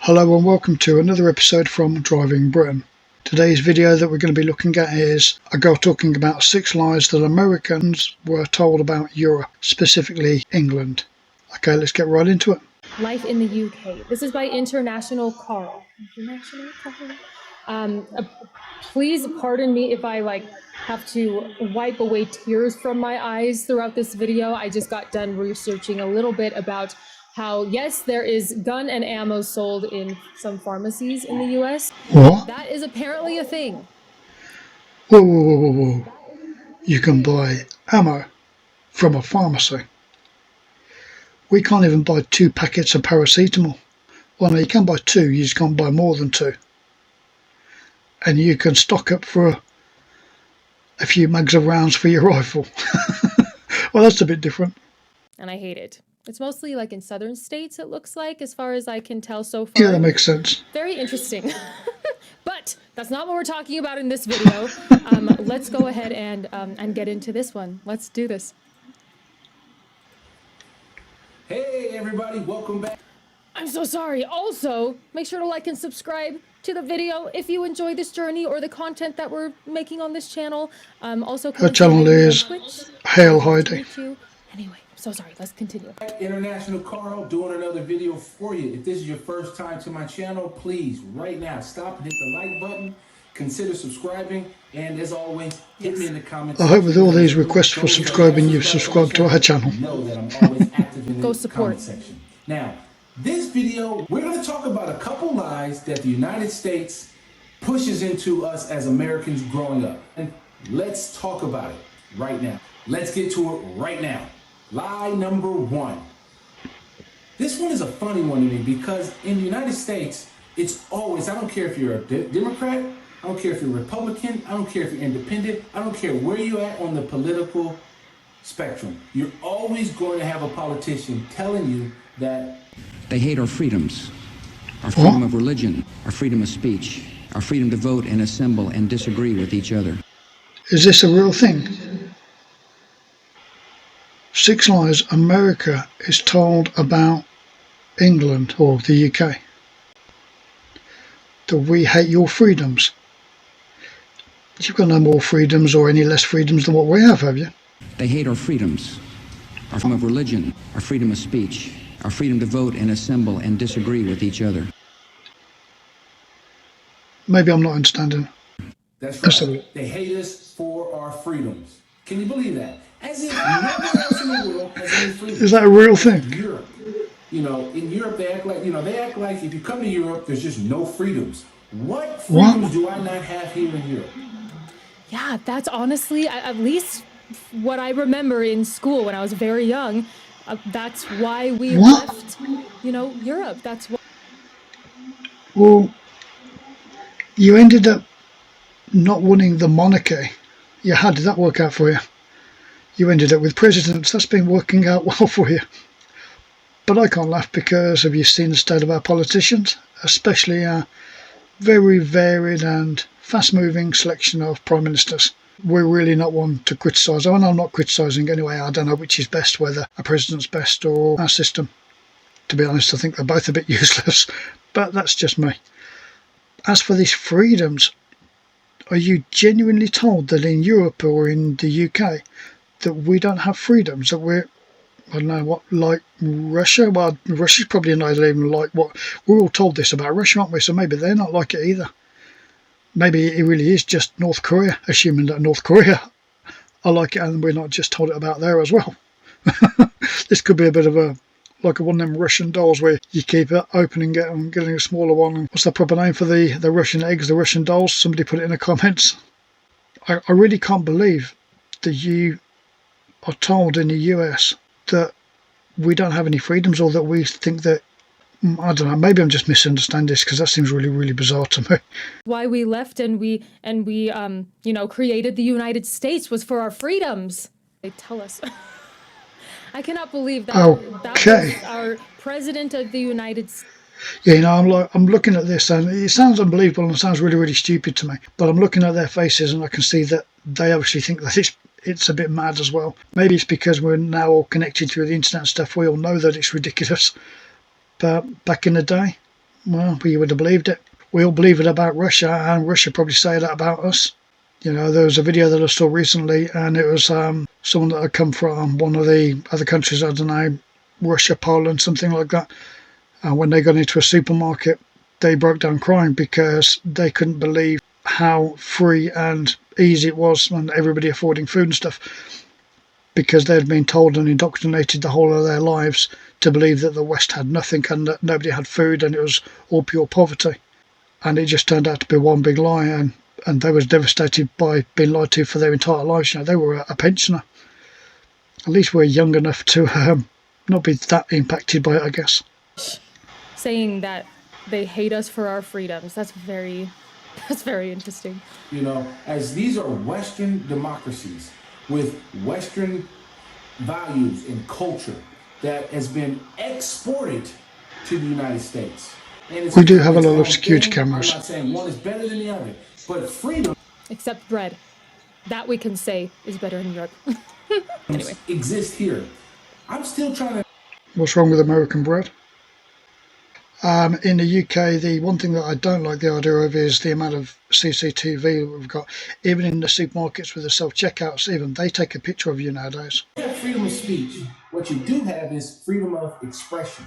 Hello and welcome to another episode from Driving Britain. Today's video that we're going to be looking at is a girl talking about 6 lies that Americans were told about Europe, specifically England. Okay, let's get right into it. Life in the UK. This is by International Carl. Please pardon me if I have to wipe away tears from my eyes throughout this video. I just got done researching a little bit about how, yes, there is gun and ammo sold in some pharmacies in the US. What? That is apparently a thing. Whoa. You can buy ammo from a pharmacy. We can't even buy 2 packets of paracetamol. Well, no, you can buy 2, you just can't buy more than 2. And you can stock up for a few mags of rounds for your rifle. Well, that's a bit different. And I hate it. It's mostly like in southern states, it looks like, as far as I can tell so far. Yeah, that makes sense. Very interesting. But that's not what we're talking about in this video. Let's go ahead and get into this one. Let's do this. Hey everybody, welcome back. I'm so sorry. Also, make sure to like and subscribe to the video if you enjoy this journey or the content that we're making on this channel. Also, her channel is Hail Heidi. Anyway, so sorry. Let's continue. International Carl doing another video for you. If this is your first time to my channel, please right now stop and hit the like button. Consider subscribing, and as always, hit me in the comments. I hope with all these requests for subscribing, you've subscribed to our channel. Know that I'm always active in Go the support. comment section. Now, this video, we're going to talk about a couple lies that the United States pushes into us as Americans growing up. And let's talk about it right now. Let's get to it right now. Lie number 1. This one is a funny one to me because in the United States, it's always, I don't care if you're a Democrat, I don't care if you're Republican, I don't care if you're independent, I don't care where you're at on the political spectrum. You're always going to have a politician telling you that they hate our freedoms, our freedom of religion, our freedom of speech, our freedom to vote and assemble and disagree with each other. Is this a real thing? 6 lies America is told about England or the UK. That we hate your freedoms. You've got no more freedoms or any less freedoms than what we have you? They hate our freedoms, our freedom of religion, our freedom of speech, our freedom to vote and assemble and disagree with each other. Maybe I'm not understanding. That's right. They hate us for our freedoms. Can you believe that? As if nowhere else in the world has any freedom. Is that a real thing? Europe. You know, in Europe they act like if you come to Europe, there's just no freedoms. What freedoms do I not have here in Europe? Yeah, that's honestly, at least what I remember in school when I was very young. That's why we left, Europe. That's why. Well, you ended up not wanting the monarchy. Yeah, how did that work out for you? You ended up with presidents. That's been working out well for you. But I can't laugh because have you seen the state of our politicians? Especially our very varied and fast-moving selection of prime ministers. We're really not one to criticise. I mean, I'm not criticising anyway. I don't know which is best, whether a president's best or our system. To be honest, I think they're both a bit useless, but that's just me. As for these freedoms, are you genuinely told that in Europe or in the UK that we don't have freedoms, that we're, I don't know, what, like Russia? Well, Russia's probably not even like what we're all told this about Russia, aren't we? So maybe they're not like it either. Maybe it really is just North Korea, assuming that North Korea are like it and we're not just told it about there as well. This could be a bit of like one of them Russian dolls where you keep it opening it and getting a smaller one. What's the proper name for the Russian eggs, the Russian dolls? Somebody put it in the comments. I really can't believe that you are told in the US that we don't have any freedoms, or that we think that, I don't know, maybe I'm just misunderstanding this because that seems really, really bizarre to me. Why we left and we created the United States was for our freedoms. They tell us. I cannot believe that. Okay. That was our president of the United States. Yeah, I'm looking at this and it sounds unbelievable and it sounds really, really stupid to me. But I'm looking at their faces and I can see that they obviously think that it's a bit mad as well. Maybe it's because we're now all connected through the internet and stuff. We all know that it's ridiculous. But back in the day, Well, you would have believed it. We all believe it about Russia, and Russia probably say that about us. You know, there was a video that I saw recently, and it was someone that had come from one of the other countries, I don't know, Russia, Poland, something like that. And when they got into a supermarket, they broke down crying because they couldn't believe how free and easy it was, and everybody affording food and stuff, because they had been told and indoctrinated the whole of their lives to believe that the West had nothing and that nobody had food and it was all pure poverty. And it just turned out to be one big lie, and they was devastated by being lied to for their entire lives. You know, they were a pensioner. At least we're young enough to not be that impacted by it, I guess. Saying that they hate us for our freedoms. That's very interesting. You know, as these are Western democracies with Western values and culture that has been exported to the United States. And we do have a lot of security cameras. I'm not saying one is better than the other, but freedom, except bread, that we can say is better in Europe. Anyway, exists here. I'm still trying to. What's wrong with American bread? In the UK, the one thing that I don't like the idea of is the amount of CCTV we've got. Even in the supermarkets with the self-checkouts, even they take a picture of you nowadays. You have freedom of speech. What you do have is freedom of expression.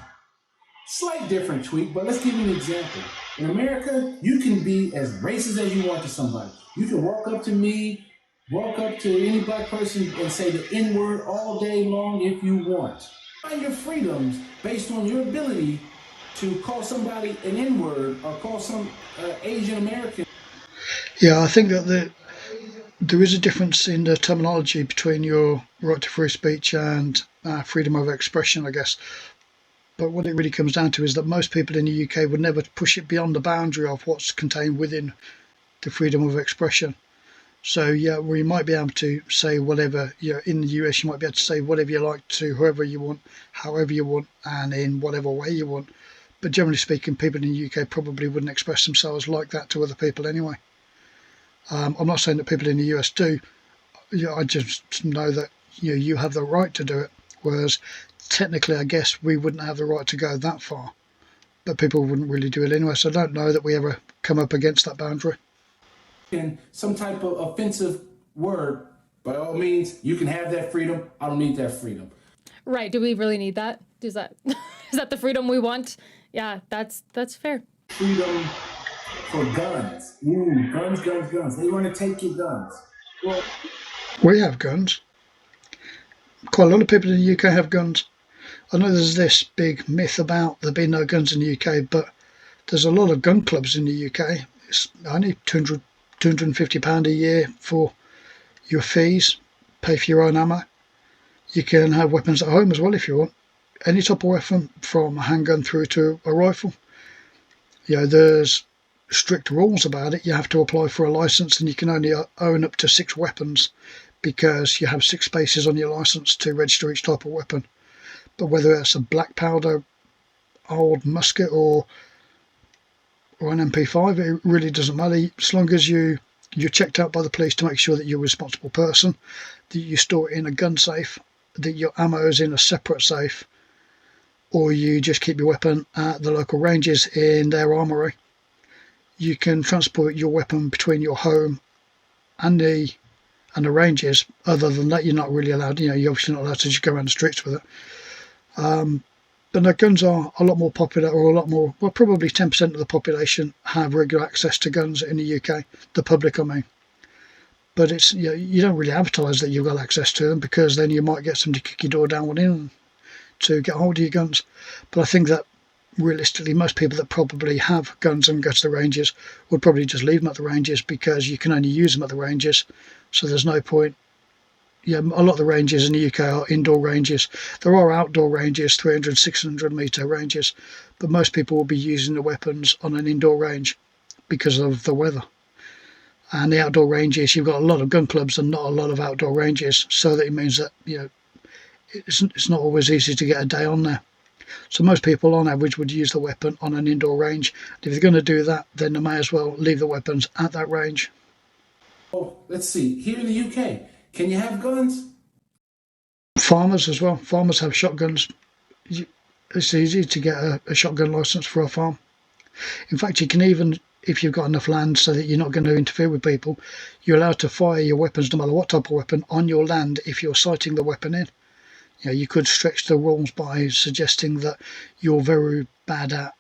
Slight different tweak, but let's give you an example. In America, you can be as racist as you want to somebody. You can walk up to me, walk up to any black person and say the N-word all day long if you want. Find your freedoms based on your ability to call somebody an N-word or call some Asian American. Yeah, I think that there is a difference in the terminology between your right to free speech and freedom of expression, I guess. But what it really comes down to is that most people in the UK would never push it beyond the boundary of what's contained within the freedom of expression. So yeah, we might be able to say whatever, you know, in the US you might be able to say whatever you like to whoever you want, however you want, and in whatever way you want. But generally speaking, people in the UK probably wouldn't express themselves like that to other people anyway. I'm not saying that people in the US do. You know, I just know that you have the right to do it, whereas technically I guess we wouldn't have the right to go that far. But people wouldn't really do it anyway, so I don't know that we ever come up against that boundary. In some type of offensive word, by all means, you can have that freedom. I don't need that freedom. Right. Do we really need that? Is that the freedom we want? Yeah, that's fair. Freedom for guns. Ooh, guns. They want to take your guns. Well, we have guns. Quite a lot of people in the UK have guns. I know there's this big myth about there being no guns in the UK, but there's a lot of gun clubs in the UK. It's only £250 a year for your fees, pay for your own ammo. You can have weapons at home as well if you want. Any type of weapon, from a handgun through to a rifle. You know, there's strict rules about it. You have to apply for a license, and you can only own up to 6 weapons because you have 6 spaces on your license to register each type of weapon. But whether it's a black powder, old musket, or an MP5, it really doesn't matter. As long as you're checked out by the police to make sure that you're a responsible person, that you store it in a gun safe, that your ammo is in a separate safe, or you just keep your weapon at the local ranges in their armoury. You can transport your weapon between your home and the ranges. Other than that, you're not really allowed. You're obviously not allowed to just go around the streets with it. But no, guns are a lot more popular, or a lot more. Well, probably 10% of the population have regular access to guns in the UK. The public, I mean. But it's you don't really advertise that you've got access to them, because then you might get somebody to kick your door down one in to get hold of your guns. But I think that realistically most people that probably have guns and go to the ranges would probably just leave them at the ranges, because you can only use them at the ranges, so there's no point. Yeah, a lot of the ranges in the UK are indoor ranges. There are outdoor ranges, 300, 600 metre ranges, but most people will be using the weapons on an indoor range because of the weather. And the outdoor ranges, you've got a lot of gun clubs and not a lot of outdoor ranges, so that it means that it's not always easy to get a day on there. So most people on average would use the weapon on an indoor range. And if they're going to do that, then they may as well leave the weapons at that range. Oh, let's see. Here in the UK, can you have guns? Farmers as well. Farmers have shotguns. It's easy to get a shotgun license for a farm. In fact, you can even, if you've got enough land so that you're not going to interfere with people, you're allowed to fire your weapons, no matter what type of weapon, on your land if you're sighting the weapon in. You could stretch the rules by suggesting that you're very bad at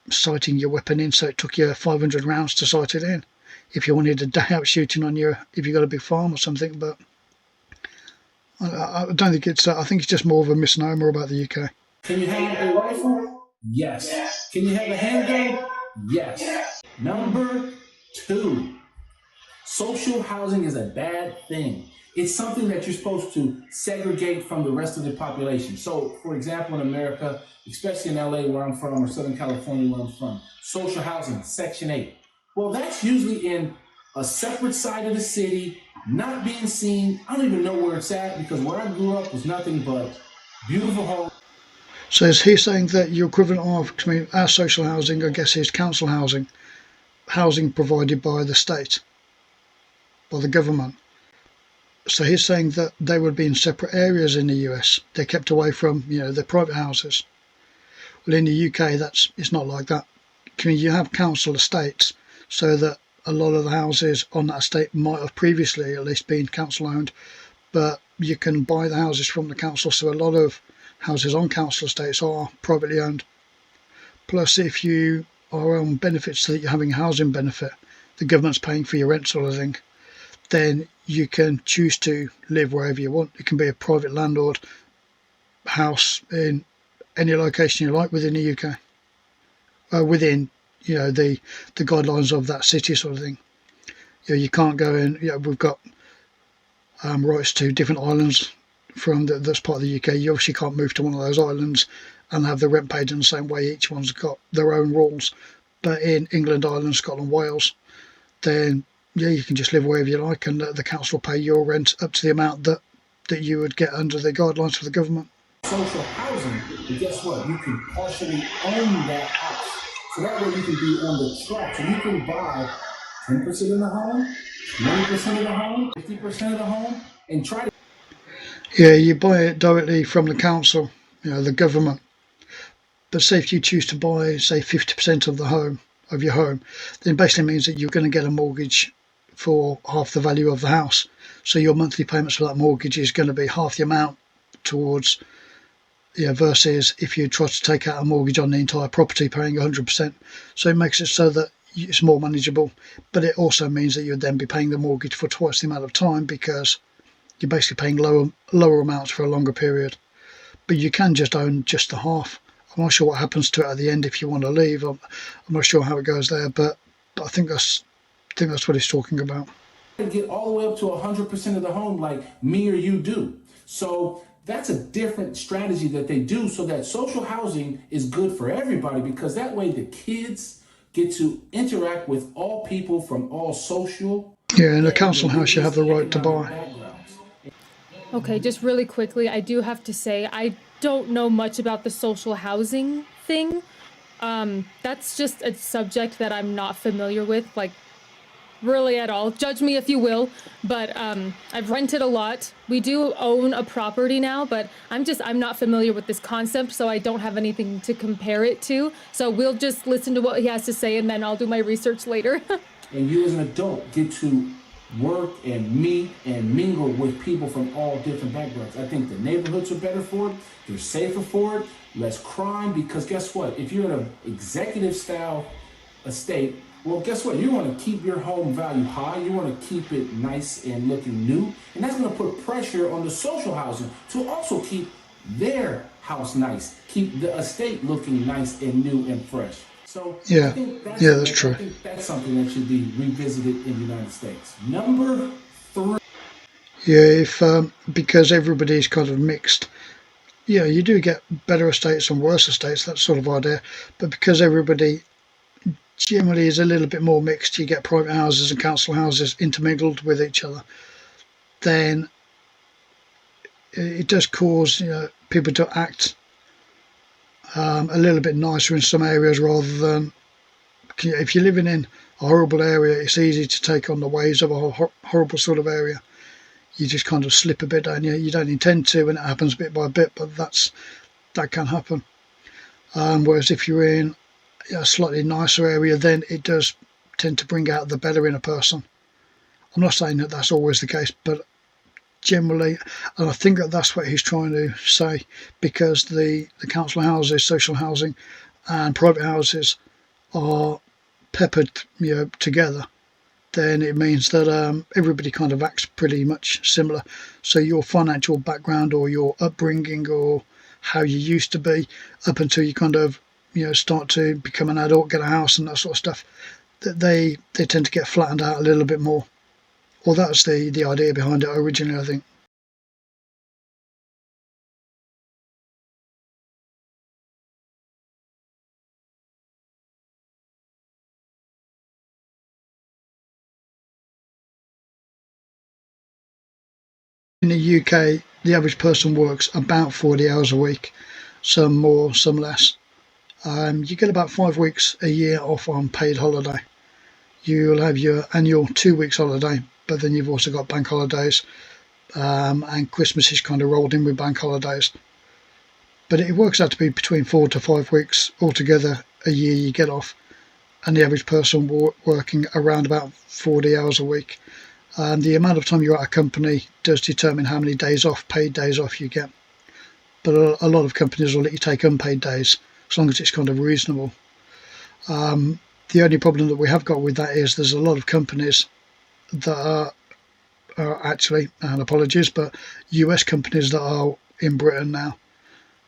sighting your weapon in, so it took you 500 rounds to sight it in. If you wanted a day out shooting on if you've got a big farm or something, but I don't think it's. I think it's just more of a misnomer about the UK. Can you have a rifle? Yes. Can you have a handgun? Yes. Number 2, social housing is a bad thing. It's something that you're supposed to segregate from the rest of the population. So, for example, in America, especially in LA where I'm from, or Southern California where I'm from, social housing, Section 8. Well, that's usually in a separate side of the city, not being seen. I don't even know where it's at, because where I grew up was nothing but beautiful homes. So is he saying that your equivalent of, I mean, our social housing, I guess, is council housing provided by the state, by the government? So he's saying that they would be in separate areas in the US. They're kept away from, the private houses. Well, in the UK, it's not like that. You have council estates, so that a lot of the houses on that estate might have previously at least been council owned, but you can buy the houses from the council. So a lot of houses on council estates are privately owned. Plus, if you are on benefits, so that you're having a housing benefit, the government's paying for your rent sort of thing, then you can choose to live wherever you want. It can be a private landlord house in any location you like within the UK, within the guidelines of that city sort of thing. You can't go in. We've got rights to different islands from that's part of the UK. You obviously can't move to one of those islands and have the rent paid in the same way. Each one's got their own rules. But in England, Ireland, Scotland, Wales, then you can just live wherever you like, and the council will pay your rent up to the amount that you would get under the guidelines for the government. Social housing, but guess what? You can partially own that house. So that way you can be on the track. So you can buy 10% of the home, 20% of the home, 50% of the home, and try to... Yeah, you buy it directly from the council, the government. But say if you choose to buy, say, 50% of your home, then it basically means that you're going to get a mortgage for half the value of the house. So your monthly payments for that mortgage is going to be half the amount towards, versus if you try to take out a mortgage on the entire property, paying 100%. So it makes it so that it's more manageable. But it also means that you'd then be paying the mortgage for twice the amount of time, because you're basically paying lower amounts for a longer period. But you can just own just the half. I'm not sure what happens to it at the end if you want to leave. I'm not sure how it goes there, but I think that's what he's talking about. Get all the way up to 100% of the home like me or you do. So that's a different strategy that they do, so that social housing is good for everybody, because that way the kids get to interact with all people from all social. Yeah, in a council house you have the right to buy. Okay, just really quickly, I do have to say I don't know much about the social housing thing. That's just a subject that I'm not familiar with, like, really at all. Judge me if you will, but I've rented a lot. We do own a property now, but I'm not familiar with this concept, so I don't have anything to compare it to. So we'll just listen to what he has to say, and then I'll do my research later. And you as an adult get to work and meet and mingle with people from all different backgrounds. I think the neighborhoods are better for it. They're safer for it. Less crime, because guess what? If you're in an executive style estate, well, guess what? You want to keep your home value high. You want to keep it nice and looking new. And that's going to put pressure on the social housing to also keep their house nice, keep the estate looking nice and new and fresh. So yeah, I think that's true. I think that's something that should be revisited in the United States. Number 3. Yeah, if because everybody's kind of mixed. Yeah, you do get better estates and worse estates, that sort of idea. But because everybody generally is a little bit more mixed, you get private houses and council houses intermingled with each other, then it does cause people to act a little bit nicer in some areas, rather than if you're living in a horrible area, it's easy to take on the ways of a horrible sort of area. You just kind of slip a bit, don't you? You don't intend to, and it happens bit by bit, but that can happen. Whereas if you're in a slightly nicer area, then it does tend to bring out the better in a person. I'm not saying that that's always the case, but generally, and I think that that's what he's trying to say, because the council houses, social housing and private houses are peppered, together, then it means that everybody kind of acts pretty much similar. So your financial background or your upbringing or how you used to be up until you kind of start to become an adult, get a house and that sort of stuff, that they tend to get flattened out a little bit more. Well, that's the idea behind it originally, I think. In the UK, the average person works about 40 hours a week, some more, some less. You get about 5 weeks a year off on paid holiday. You'll have your annual 2 weeks holiday, but then you've also got bank holidays, and Christmas is kind of rolled in with bank holidays. But it works out to be between 4 to 5 weeks altogether a year you get off, and the average person working around about 40 hours a week. The amount of time you're at a company does determine how many days off, paid days off you get. But a lot of companies will let you take unpaid days, as long as it's kind of reasonable. The only problem that we have got with that is there's a lot of companies that are actually, and apologies, but US companies that are in Britain now,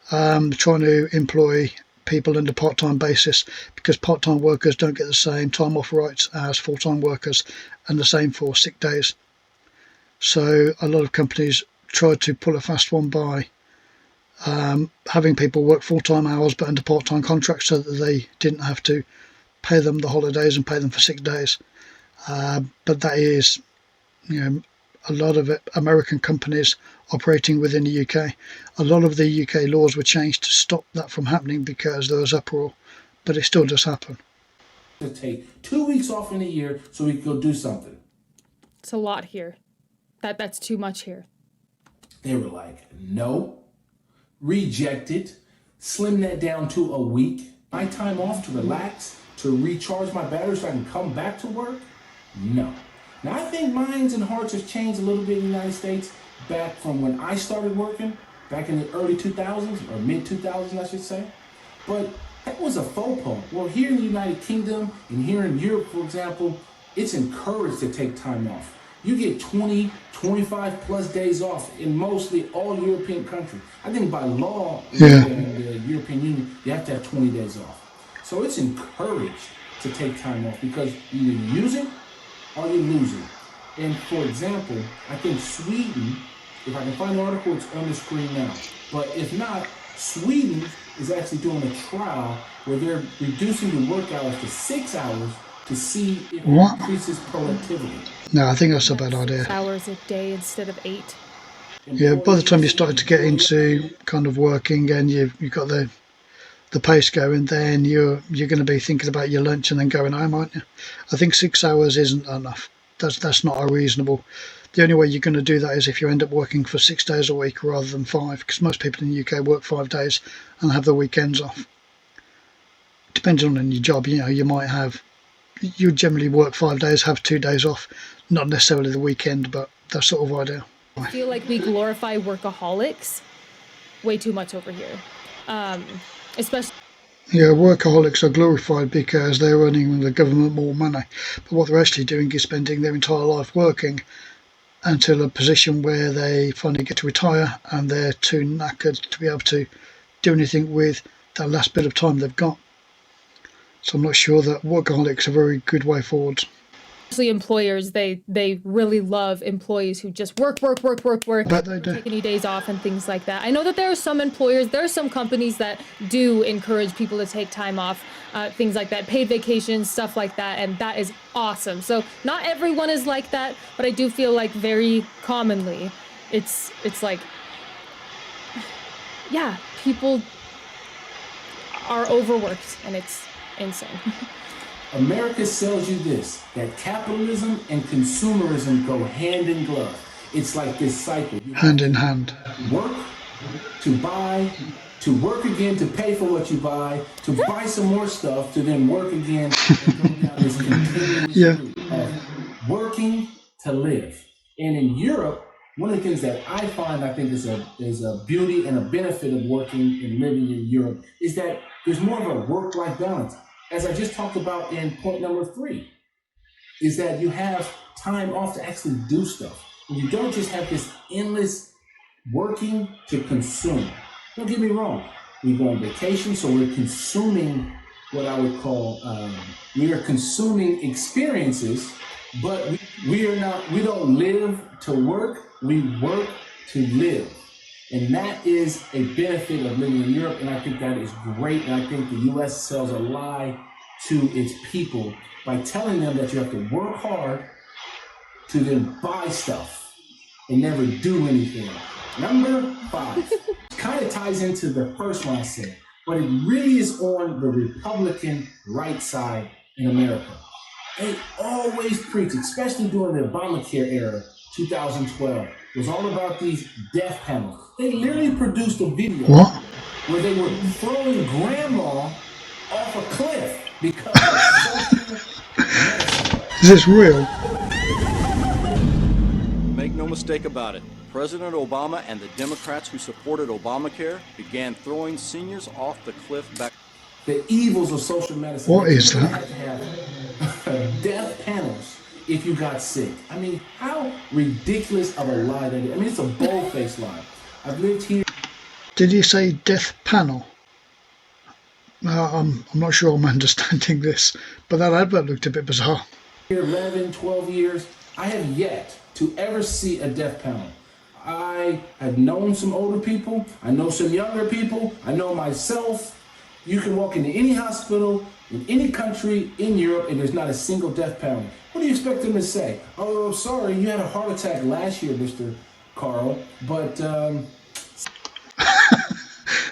trying to employ people on a part-time basis, because part-time workers don't get the same time off rights as full-time workers, and the same for sick days. So a lot of companies try to pull a fast one by having people work full-time hours but under part-time contracts, so that they didn't have to pay them the holidays and pay them for sick days. But that is, a lot of American companies operating within the UK. A lot of the UK laws were changed to stop that from happening because there was uproar, but it still does happen. To take 2 weeks off in a year so we could go do something. It's a lot here. That's too much here. They were like, no, reject it, slim that down to a week. My time off to relax, to recharge my battery so I can come back to work? No. Now, I think minds and hearts have changed a little bit in the United States back from when I started working, back in the early 2000s, or mid-2000s, I should say. But that was a faux pas. Well, here in the United Kingdom and here in Europe, for example, it's encouraged to take time off. You get 20, 25 plus days off in mostly all European countries. I think by law in the European Union, you have to have 20 days off. So it's encouraged to take time off because either you use it or you lose it. And for example, I think Sweden, if I can find the article, it's on the screen now. But if not, Sweden is actually doing a trial where they're reducing the work hours to 6 hours to see if it increases productivity. No, I think that's a bad idea. 6 hours a day instead of 8. Yeah, by the time you started to get into kind of working and you've got the pace going, then you're going to be thinking about your lunch and then going home, aren't you? I think 6 hours isn't enough. That's not unreasonable. The only way you're going to do that is if you end up working for 6 days a week rather than 5, because most people in the UK work 5 days and have the weekends off. Depending on your job, you generally work 5 days, have 2 days off, not necessarily the weekend, but that sort of idea. I feel like we glorify workaholics way too much over here. Especially. Yeah, workaholics are glorified because they're earning the government more money, but what they're actually doing is spending their entire life working until a position where they finally get to retire and they're too knackered to be able to do anything with that last bit of time they've got. So I'm not sure that workaholics are a very good way forward. Especially employers, they really love employees who just work, Bet they do. take any days off and things like that. I know that there are some employers, there are some companies that do encourage people to take time off, things like that, paid vacations, stuff like that, and that is awesome. So not everyone is like that, but I do feel like very commonly it's like, yeah, people are overworked and it's insane. America sells you this, that capitalism and consumerism go hand in glove. It's like this cycle. Hand in hand. Work to buy to work again, to pay for what you buy, to buy some more stuff, to then work again, and go down this continuous route of working to live. And in Europe, one of the things that I find, I think is a beauty and a benefit of working and living in Europe is that there's more of a work-life balance. As I just talked about in point number 3, is that you have time off to actually do stuff. And you don't just have this endless working to consume. Don't get me wrong. We go on vacation, so we're consuming what I would call, we are consuming experiences, but we don't live to work, we work to live. And that is a benefit of living in Europe, and I think that is great. And I think the US sells a lie to its people by telling them that you have to work hard to then buy stuff and never do anything. Number 5 kind of ties into the first one I said, but it really is on the Republican right side in America. They always preach, especially during the Obamacare era, 2012, it was all about these death panels. They literally produced a video where they were throwing grandma off a cliff because of social medicine. Is this real? Make no mistake about it. President Obama and the Democrats who supported Obamacare began throwing seniors off the cliff back. The evils of social medicine. What is that? You had to have death panels if you got sick. I mean, how ridiculous of a lie that is. I mean, it's a bold-faced lie. I've lived here. Did you say death panel? I'm not sure I'm understanding this, but that advert looked a bit bizarre. Here 11, 12 years, I have yet to ever see a death panel. I have known some older people, I know some younger people, I know myself. You can walk into any hospital in any country in Europe and there's not a single death panel. What do you expect them to say? Oh, sorry, you had a heart attack last year, Mr. Carl, but...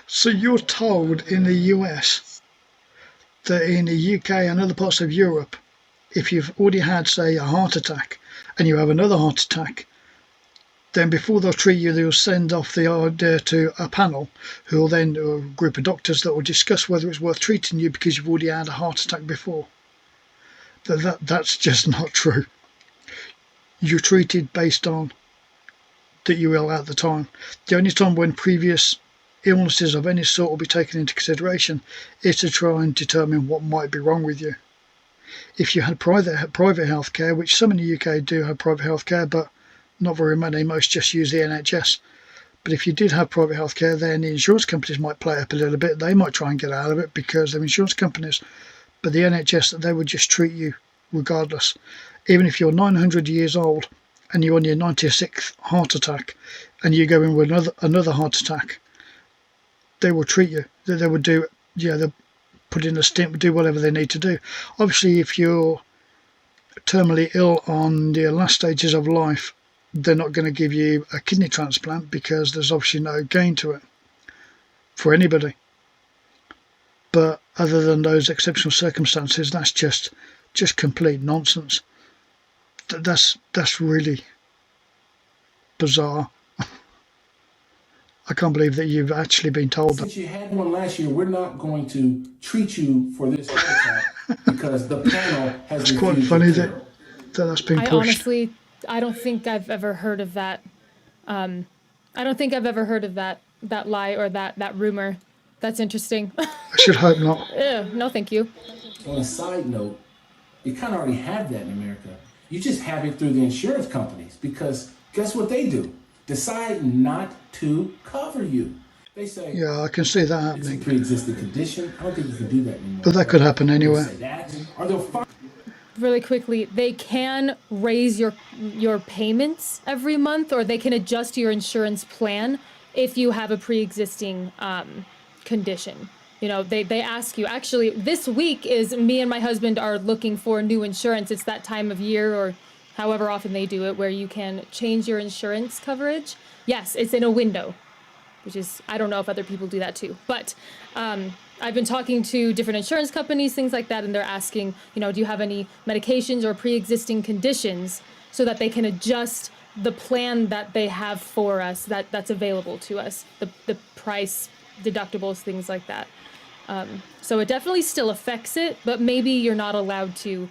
So you're told in the US that in the UK and other parts of Europe, if you've already had, say, a heart attack and you have another heart attack, then before they'll treat you, they'll send off the order to a panel who will then do a group of doctors that will discuss whether it's worth treating you because you've already had a heart attack before. That's just not true. You're treated based on that you were ill at the time. The only time when previous illnesses of any sort will be taken into consideration is to try and determine what might be wrong with you. If you had private health care, which some in the UK do have private health care, but not very many, most just use the NHS. But if you did have private health care, then the insurance companies might play up a little bit. They might try and get out of it because they're insurance companies. But the NHS, they would just treat you regardless. Even if you're 900 years old and you're on your 96th heart attack and you go in with another heart attack, they will treat you. They would do, they'll put in a stint, do whatever they need to do. Obviously, if you're terminally ill on the last stages of life, they're not going to give you a kidney transplant because there's obviously no gain to it for anybody. But other than those exceptional circumstances, that's just complete nonsense. That's really bizarre. I can't believe that you've actually been told that. Since you had one last year, we're not going to treat you for this heart attack because the panel has. It's quite funny that's been pushed. Honestly, I don't think I've ever heard of that. I don't think I've ever heard of that lie or that rumor. That's interesting. I should hope not. No, thank you. On a side note, you kind of already have that in America. You just have it through the insurance companies because guess what they do? Decide not to cover you. They say, yeah, I can see that happening. It's a pre-existing condition. I don't think you can do that anymore. But that could happen anywhere. Really quickly, they can raise your payments every month, or they can adjust your insurance plan if you have a pre-existing condition. You know, they ask you. Actually, this week is me and my husband are looking for new insurance. It's that time of year, or however often they do it, where you can change your insurance coverage. Yes, it's in a window, which is, I don't know if other people do that too. But I've been talking to different insurance companies, things like that, and they're asking, you know, do you have any medications or pre-existing conditions so that they can adjust the plan that they have for us, that's available to us, the price deductibles, things like that. So it definitely still affects it, but maybe you're not allowed to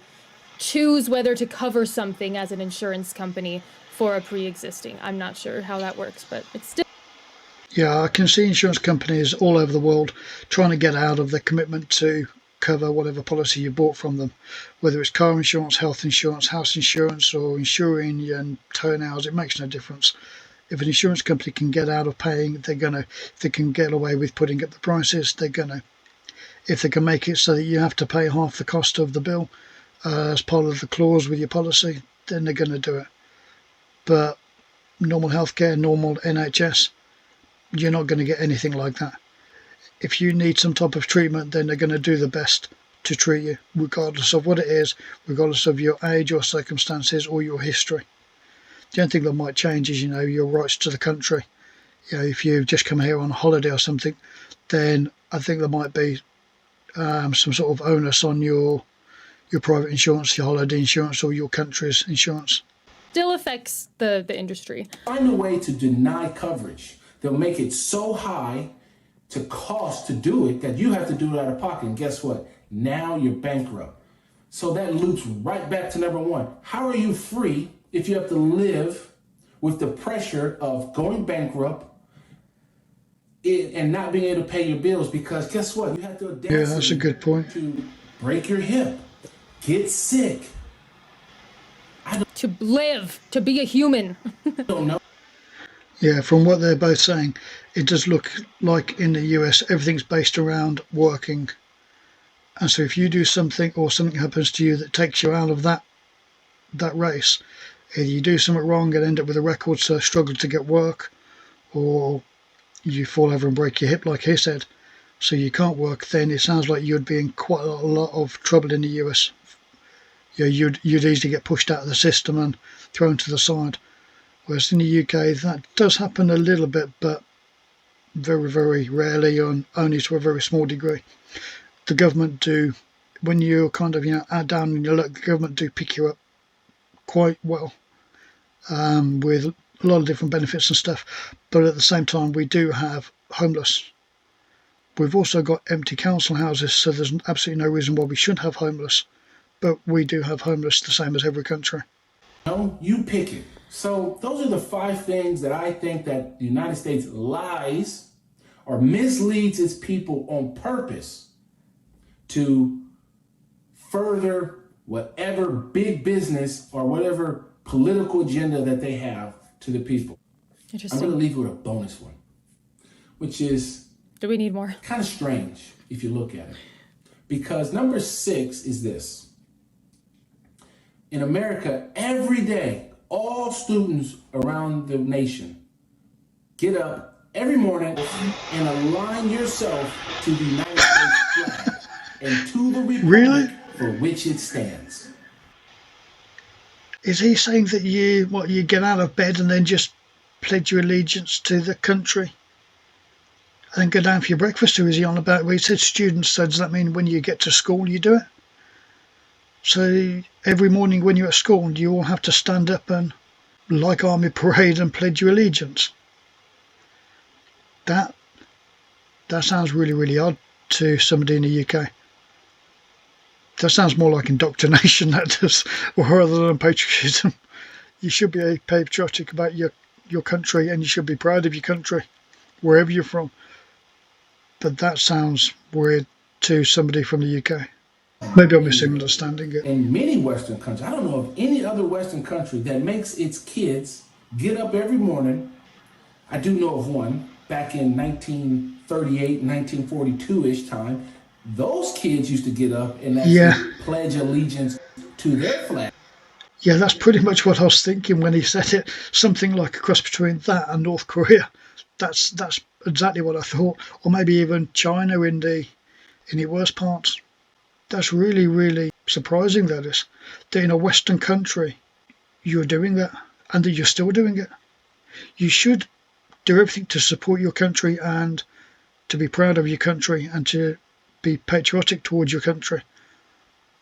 choose whether to cover something as an insurance company for a pre-existing. I'm not sure how that works, but it's still. Yeah, I can see insurance companies all over the world trying to get out of their commitment to cover whatever policy you bought from them, whether it's car insurance, health insurance, house insurance, or insuring your toenails. It makes no difference. If an insurance company can get out of paying, they're gonna. If they can get away with putting up the prices, they're gonna. If they can make it so that you have to pay half the cost of the bill as part of the clause with your policy, then they're going to do it. But normal healthcare, normal NHS, you're not going to get anything like that. If you need some type of treatment, then they're going to do the best to treat you, regardless of what it is, regardless of your age or circumstances or your history. The only thing that might change is, your rights to the country. If you've just come here on holiday or something, then I think there might be some sort of onus on your private insurance, your holiday insurance, or your country's insurance. Still affects the industry. Find a way to deny coverage. They'll make it so high to cost to do it that you have to do it out of pocket. And guess what? Now you're bankrupt. So that loops right back to number one. How are you free if you have to live with the pressure of going bankrupt and not being able to pay your bills? Because guess what? You have to adapt. Yeah, that's a good point. To break your hip, get sick. To live, to be a human. I don't know. Yeah, from what they're both saying, it does look like in the US everything's based around working. And so if you do something or something happens to you that takes you out of that race, either you do something wrong and end up with a record, so struggle to get work, or you fall over and break your hip like he said, so you can't work, then it sounds like you'd be in quite a lot of trouble in the US. You'd easily get pushed out of the system and thrown to the side. Whereas in the UK, that does happen a little bit, but very, very rarely, and only to a very small degree. The government do, when you're kind of down in your luck, the government do pick you up quite well with a lot of different benefits and stuff. But at the same time, we do have homeless. We've also got empty council houses, so there's absolutely no reason why we shouldn't have homeless. But we do have homeless the same as every country. No, you pick it. So those are the 5 things that I think that the United States lies or misleads its people on purpose to further whatever big business or whatever political agenda that they have to the people. I'm going to leave you with a bonus one, which is... Do we need more? Kind of strange if you look at it. Because number 6 is this. In America, every day, all students around the nation get up every morning and align yourself to the United States flag and to the republic for which it stands. Is he saying that you get out of bed and then just pledge your allegiance to the country and go down for your breakfast, or is he on about where he said students, so does that mean when you get to school you do it? So every morning when you're at school, you all have to stand up and, like army parade, and pledge your allegiance. That sounds really, really odd to somebody in the UK. That sounds more like indoctrination, that does, rather than patriotism. You should be patriotic about your country, and you should be proud of your country, wherever you're from. But that sounds weird to somebody from the UK. Maybe I'm misunderstanding it. In many Western countries, I don't know of any other Western country that makes its kids get up every morning. I do know of one back in 1938, 1942-ish time. Those kids used to get up and actually pledge allegiance to their flag. Yeah, that's pretty much what I was thinking when he said it. Something like a cross between that and North Korea. That's exactly what I thought. Or maybe even China in the worst parts. That's really, really surprising, that is. That in a Western country, you're doing that, and that you're still doing it. You should do everything to support your country and to be proud of your country and to be patriotic towards your country.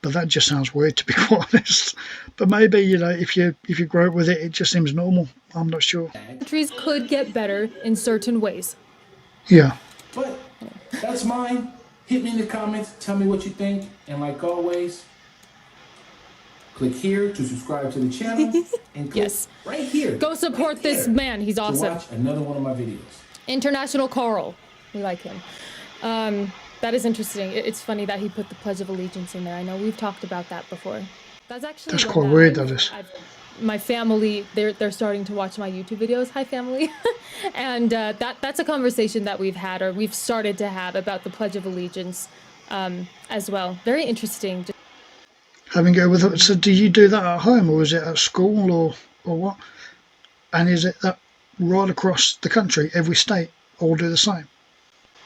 But that just sounds weird, to be quite honest. But maybe, if you grow up with it, it just seems normal. I'm not sure. Countries could get better in certain ways. Yeah. But that's mine. Hit me in the comments. Tell me what you think. And like always, click here to subscribe to the channel. And click right here. Go support this man. He's awesome. To watch another one of my videos. International Coral. We like him. That is interesting. It's funny that he put the Pledge of Allegiance in there. I know we've talked about that before. That's quite weird, that is. My family, they're starting to watch my YouTube videos. Hi, family. And that's a conversation that we've had, or we've started to have, about the Pledge of Allegiance as well. Very interesting. Having go with it. So do you do that at home, or is it at school, or what? And is it that right across the country, every state all do the same?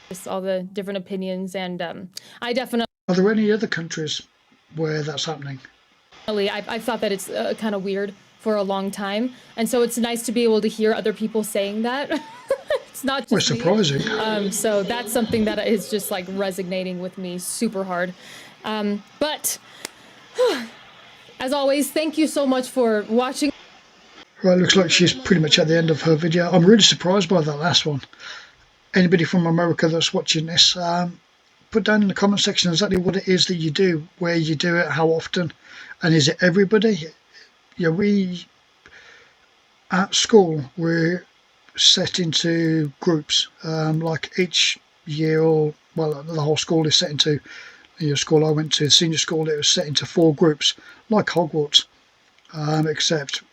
Just all the different opinions, and I definitely... Are there any other countries where that's happening? I've thought that it's kind of weird for a long time, and so it's nice to be able to hear other people saying that. It's not just surprising. So that's something that is just like resonating with me super hard. But as always, thank you so much for watching. Right, looks like she's pretty much at the end of her video. I'm really surprised by that last one. Anybody from America that's watching this, put down in the comment section exactly what it is that you do, where you do it, how often, and is it everybody? Yeah, we at school, we're set into groups, like each year, or well, the whole school is set into, the school I went to, the senior school, it was set into 4 groups, like Hogwarts, except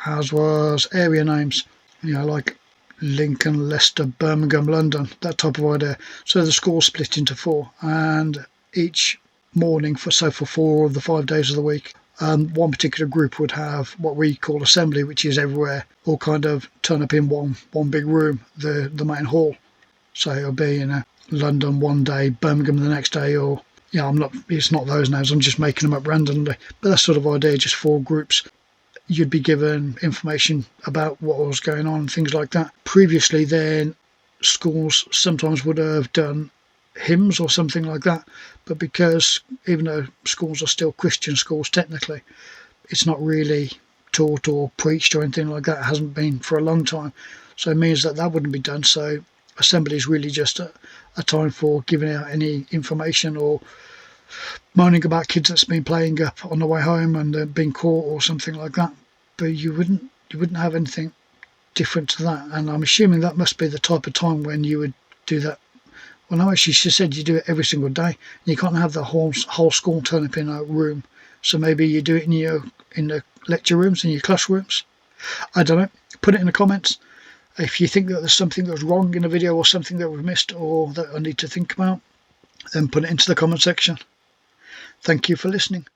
ours was area names, like Lincoln, Leicester, Birmingham, London, that type of idea. So the school split into 4, and each morning for 4 of the 5 days of the week, one particular group would have what we call assembly, which is everywhere, all kind of turn up in one big room, the main hall. So it'll be in London one day, Birmingham the next day, or it's not those names, I'm just making them up randomly, but that sort of idea, just 4 groups. You'd be given information about what was going on, things like that. Previously then, schools sometimes would have done hymns or something like that, but because even though schools are still Christian schools technically, it's not really taught or preached or anything like that. It hasn't been for a long time, so it means that wouldn't be done. So assembly is really just a time for giving out any information or moaning about kids that's been playing up on the way home and been caught or something like that. But you wouldn't have anything different to that, and I'm assuming that must be the type of time when you would do that. Well, no, actually she said you do it every single day. You can't have the whole school turn up in a room, so maybe you do it in the lecture rooms, in your classrooms. I don't know. Put it in the comments if you think that there's something that's wrong in the video, or something that we've missed, or that I need to think about. Then put it into the comment section. Thank you for listening.